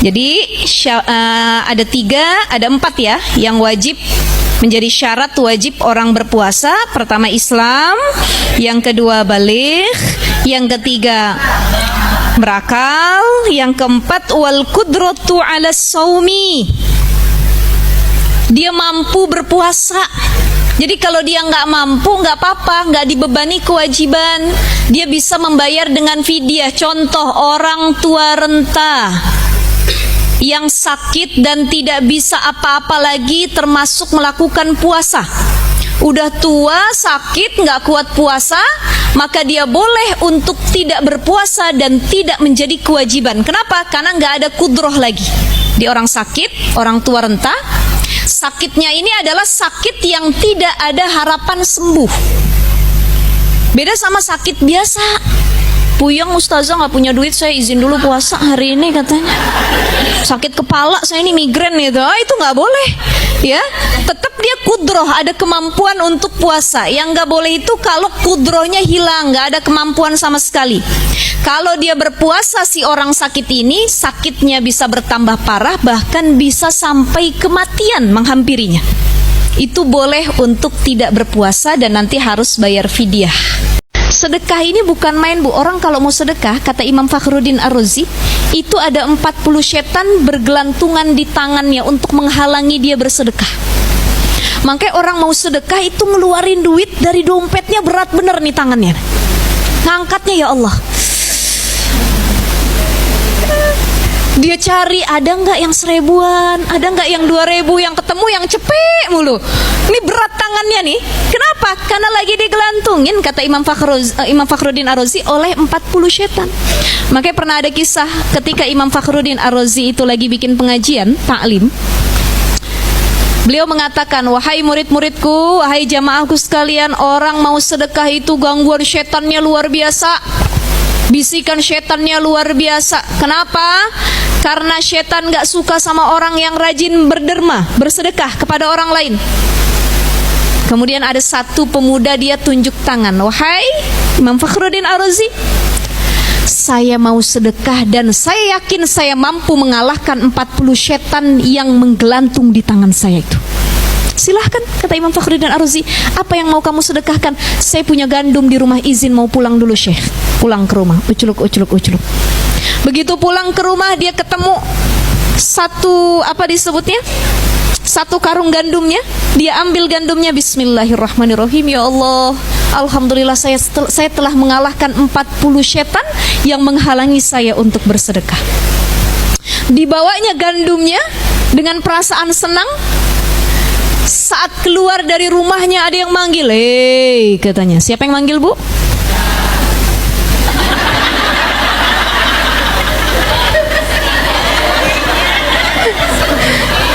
Jadi ada 4 ya yang wajib menjadi syarat wajib orang berpuasa. Pertama Islam, yang kedua baligh, yang ketiga berakal, yang keempat wal qudratu 'ala shaumi. Dia mampu berpuasa. Jadi kalau dia nggak mampu, nggak apa-apa, nggak dibebani kewajiban. Dia bisa membayar dengan fidyah. Contoh orang tua renta yang sakit dan tidak bisa apa-apa lagi termasuk melakukan puasa. Udah tua, sakit, nggak kuat puasa, maka dia boleh untuk tidak berpuasa dan tidak menjadi kewajiban. Kenapa? Karena nggak ada kudroh lagi. Di orang sakit, orang tua renta, sakitnya ini adalah sakit yang tidak ada harapan sembuh. Beda sama sakit biasa. Puyeng ustazah, nggak punya duit, saya izin dulu puasa hari ini katanya. Sakit kepala, saya ini migren gitu. Itu nggak boleh, ya. Tetap dia kudroh, ada kemampuan untuk puasa. Yang nggak boleh itu kalau kudrohnya hilang, nggak ada kemampuan sama sekali. Kalau dia berpuasa si orang sakit ini, sakitnya bisa bertambah parah, bahkan bisa sampai kematian menghampirinya. Itu boleh untuk tidak berpuasa dan nanti harus bayar fidyah. Sedekah ini bukan main, Bu. Orang kalau mau sedekah, kata Imam Fakhruddin Ar-Razi, itu ada 40 setan bergelantungan di tangannya untuk menghalangi dia bersedekah. Makanya orang mau sedekah itu ngeluarin duit dari dompetnya, berat bener nih tangannya. Ngangkatnya ya Allah. Dia cari, ada nggak yang 1000-an, ada nggak yang 2000, yang ketemu yang cepet mulu. Ini berat tangannya nih. Kenapa? Karena lagi digelantungin, kata Imam Fakhruddin Ar-Razi, oleh 40 setan. Makanya pernah ada kisah ketika Imam Fakhruddin Ar-Razi itu lagi bikin pengajian taklim. Beliau mengatakan, wahai murid-muridku, wahai jamaahku sekalian, orang mau sedekah itu gangguan setannya luar biasa. Bisikan setannya luar biasa. Kenapa? Karena setan gak suka sama orang yang rajin berderma, bersedekah kepada orang lain. Kemudian ada satu pemuda, dia tunjuk tangan. Wahai Imam Fakhruddin Ar-Razi, saya mau sedekah dan saya yakin saya mampu mengalahkan 40 setan yang menggelantung di tangan saya itu. Silahkan, kata Imam Fakhruddin Ar-Razi, apa yang mau kamu sedekahkan? Saya punya gandum di rumah, izin mau pulang dulu Syekh. Pulang ke rumah, uculuk. Begitu pulang ke rumah, dia ketemu satu, satu karung gandumnya. Dia ambil gandumnya, bismillahirrahmanirrahim. Ya Allah, alhamdulillah saya telah mengalahkan 40 setan yang menghalangi saya untuk bersedekah. Dibawanya gandumnya dengan perasaan senang. Saat keluar dari rumahnya ada yang manggil. Hei, katanya. Siapa yang manggil, Bu?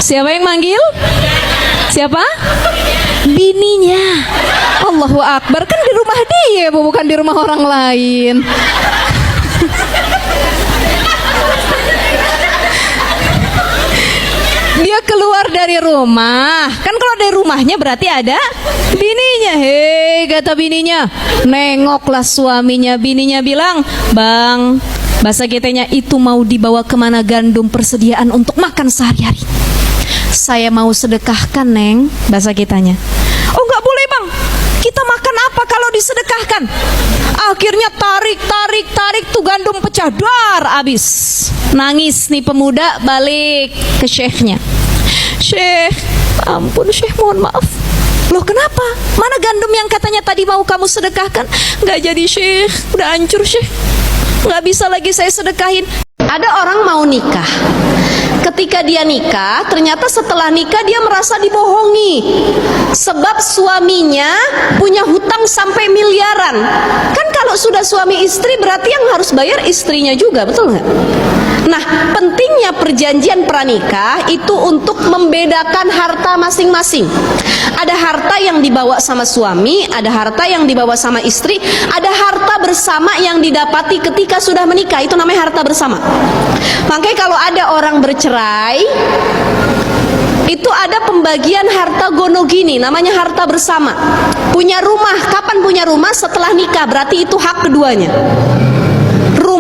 Siapa yang manggil? Siapa? Bininya. Allahu Akbar. Kan di rumah dia, Bu, bukan di rumah orang lain. Dia keluar dari rumah. Kan kalau dari rumahnya berarti ada bininya. Hei, kata bininya. Nengoklah suaminya. Bininya bilang, Bang, bahasa kitanya, itu mau dibawa kemana gandum persediaan untuk makan sehari-hari? Saya mau sedekahkan, Neng, bahasa kitanya. Oh, nggak boleh, Bang. Kita makan apa kalau disedekahkan? Akhirnya tarik tuh gandum pecah, dar, abis. Nangis nih pemuda, balik ke syekhnya. Syekh, ampun Syekh, mohon maaf. Loh, kenapa? Mana gandum yang katanya tadi mau kamu sedekahkan? Nggak jadi Syekh, udah hancur Syekh, nggak bisa lagi saya sedekahin. Ada orang mau nikah. Ketika dia nikah, ternyata setelah nikah dia merasa dibohongi. Sebab suaminya punya hutang sampai miliaran. Kan kalau sudah suami istri berarti yang harus bayar istrinya juga, betul nggak? Nah, pentingnya perjanjian pranikah itu untuk membedakan harta masing-masing. Ada harta yang dibawa sama suami, ada harta yang dibawa sama istri, ada harta bersama yang didapati ketika sudah menikah, itu namanya harta bersama. Makanya kalau ada orang bercerai, itu ada pembagian harta gonogini, namanya harta bersama. Punya rumah, kapan punya rumah? Setelah nikah, berarti itu hak keduanya.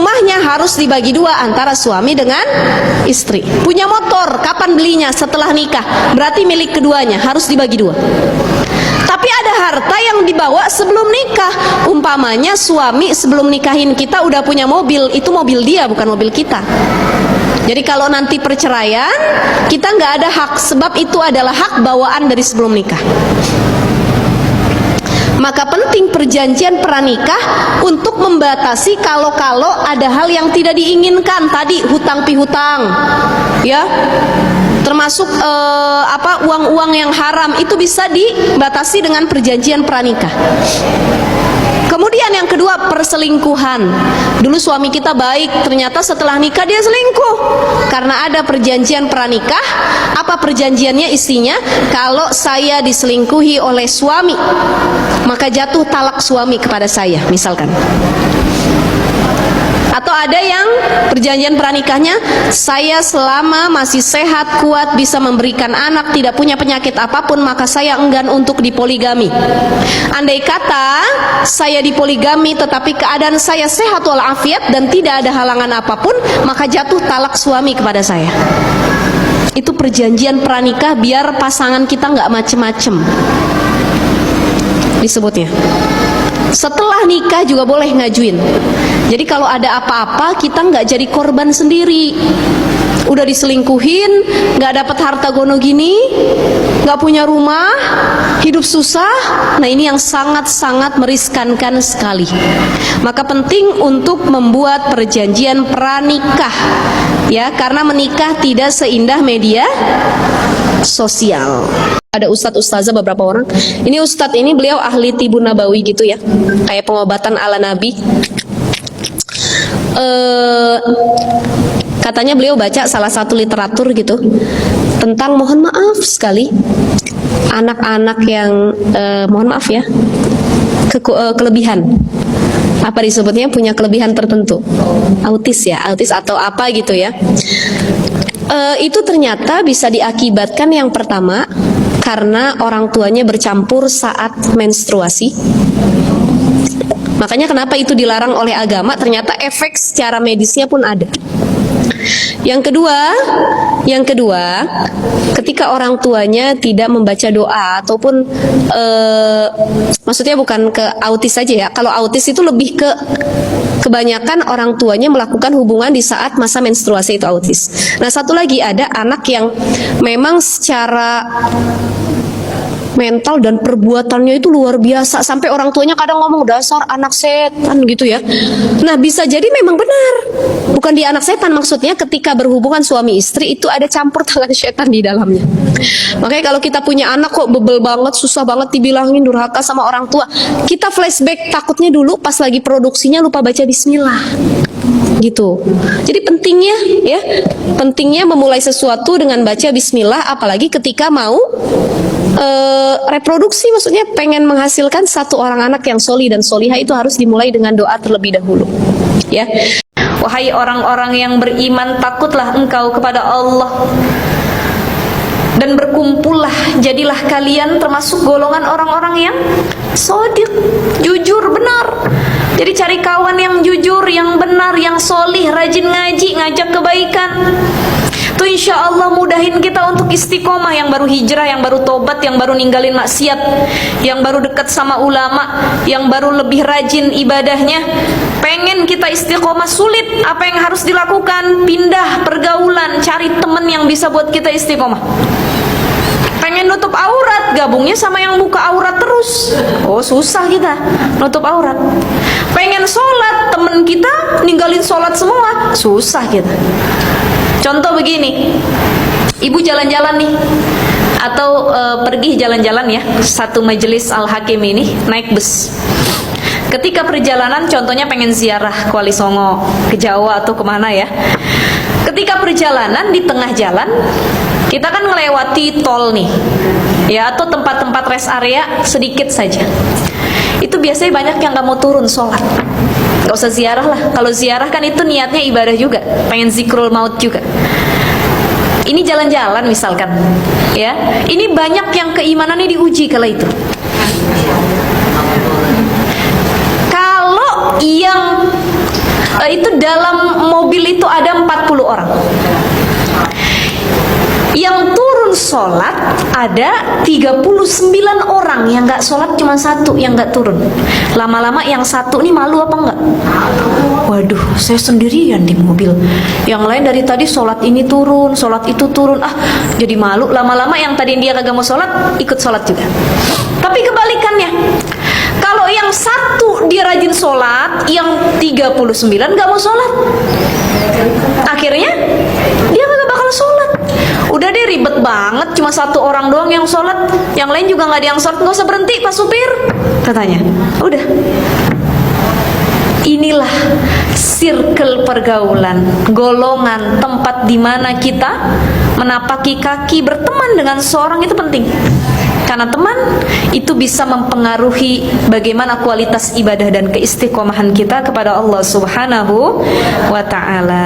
rumahnya harus dibagi dua antara suami dengan istri. Punya motor, kapan belinya? Setelah nikah. Berarti milik keduanya, harus dibagi dua. Tapi ada harta yang dibawa sebelum nikah. Umpamanya suami sebelum nikahin kita udah punya mobil, itu mobil dia, bukan mobil kita. Jadi kalau nanti perceraian, kita nggak ada hak, sebab itu adalah hak bawaan dari sebelum nikah. Maka penting perjanjian pranikah untuk membatasi kalau-kalau ada hal yang tidak diinginkan. Tadi hutang pihutang, ya, termasuk uang-uang yang haram, itu bisa dibatasi dengan perjanjian pranikah. Kemudian yang kedua, perselingkuhan. Dulu suami kita baik, ternyata setelah nikah dia selingkuh. Karena ada perjanjian pranikah. Apa perjanjiannya isinya? Kalau saya diselingkuhi oleh suami, maka jatuh talak suami kepada saya, misalkan. Atau ada yang perjanjian pranikahnya, saya selama masih sehat, kuat, bisa memberikan anak, tidak punya penyakit apapun, maka saya enggan untuk dipoligami. Andai kata saya dipoligami tetapi keadaan saya sehat walafiat dan tidak ada halangan apapun, maka jatuh talak suami kepada saya. Itu perjanjian pranikah biar pasangan kita nggak macem-macem disebutnya. Setelah nikah juga boleh ngajuin. Jadi kalau ada apa-apa kita nggak jadi korban sendiri. Udah diselingkuhin, nggak dapat harta gono gini, nggak punya rumah, hidup susah. Nah ini yang sangat-sangat meriskankan sekali. Maka penting untuk membuat perjanjian pranikah, ya, karena menikah tidak seindah media sosial. Ada ustadz ustazah beberapa orang. Ini ustadz ini beliau ahli tibun nabawi gitu ya, kayak pengobatan ala nabi. Katanya beliau baca salah satu literatur gitu tentang, mohon maaf sekali, anak-anak yang mohon maaf ya, kelebihan, apa disebutnya, punya kelebihan tertentu, autis ya, autis atau apa gitu ya. Itu ternyata bisa diakibatkan yang pertama karena orang tuanya bercampur saat menstruasi. Makanya kenapa itu dilarang oleh agama, ternyata efek secara medisnya pun ada. Yang kedua, ketika orang tuanya tidak membaca doa ataupun maksudnya bukan ke autis saja ya. Kalau autis itu lebih ke kebanyakan orang tuanya melakukan hubungan di saat masa menstruasi, itu autis. Nah, satu lagi ada anak yang memang secara mental dan perbuatannya itu luar biasa, sampai orang tuanya kadang ngomong dasar anak setan gitu ya. Nah bisa jadi memang benar, bukan di anak setan, maksudnya ketika berhubungan suami istri itu ada campur tangan setan di dalamnya. Makanya kalau kita punya anak kok bebel banget, susah banget dibilangin, durhaka sama orang tua, kita flashback takutnya dulu pas lagi produksinya lupa baca bismillah gitu. Jadi pentingnya memulai sesuatu dengan baca bismillah, apalagi ketika mau reproduksi, maksudnya pengen menghasilkan satu orang anak yang solih dan solihah, itu harus dimulai dengan doa terlebih dahulu ya. Wahai orang-orang yang beriman, takutlah engkau kepada Allah dan berkumpullah, jadilah kalian termasuk golongan orang-orang yang shodiq, jujur, benar. Jadi cari kawan yang jujur, yang benar, yang solih, rajin ngaji, ngajak kebaikan. Itu insya Allah mudahin kita untuk istiqomah, yang baru hijrah, yang baru tobat, yang baru ninggalin maksiat, yang baru dekat sama ulama, yang baru lebih rajin ibadahnya. Pengen kita istiqomah sulit, apa yang harus dilakukan? Pindah pergaulan, cari teman yang bisa buat kita istiqomah. Pengen nutup aurat, gabungnya sama yang buka aurat terus. Oh susah kita nutup aurat. Pengen sholat, temen kita ninggalin sholat semua, susah kita. Contoh begini, ibu jalan-jalan nih, atau pergi jalan-jalan ya, satu majelis Al-Hakim ini naik bus. Ketika perjalanan, contohnya pengen ziarah Kuali Songo, ke Jawa atau kemana ya. Ketika perjalanan di tengah jalan, kita kan melewati tol nih, ya, atau tempat-tempat rest area sedikit saja. Itu biasanya banyak yang gak mau turun sholat. Gak usah ziarah lah. Kalau ziarah kan itu niatnya ibadah juga, pengen zikrul maut juga. Ini jalan-jalan misalkan, ya. Ini banyak yang keimanannya diuji kala itu. Kalau yang itu dalam mobil itu ada 40 orang. Yang turun sholat ada 39 orang. Yang gak sholat cuma satu yang gak turun. Lama-lama yang satu nih malu apa enggak? Waduh, saya sendirian di mobil. Yang lain dari tadi sholat ini turun, sholat itu turun. Jadi malu. Lama-lama yang tadi dia kagak mau sholat, ikut sholat juga. Tapi kebalikannya, kalau yang satu dia rajin sholat, yang 39 gak mau sholat, akhirnya dia kagak bakal sholat. Udah deh, ribet banget, cuma satu orang doang yang sholat, yang lain juga gak ada yang sholat. Gak usah berhenti Pak Supir, katanya. Udah. Inilah circle pergaulan, golongan, tempat di mana kita menapaki kaki berteman dengan seorang itu penting. Karena teman itu bisa mempengaruhi bagaimana kualitas ibadah dan keistiqomahan kita kepada Allah Subhanahu wa ta'ala.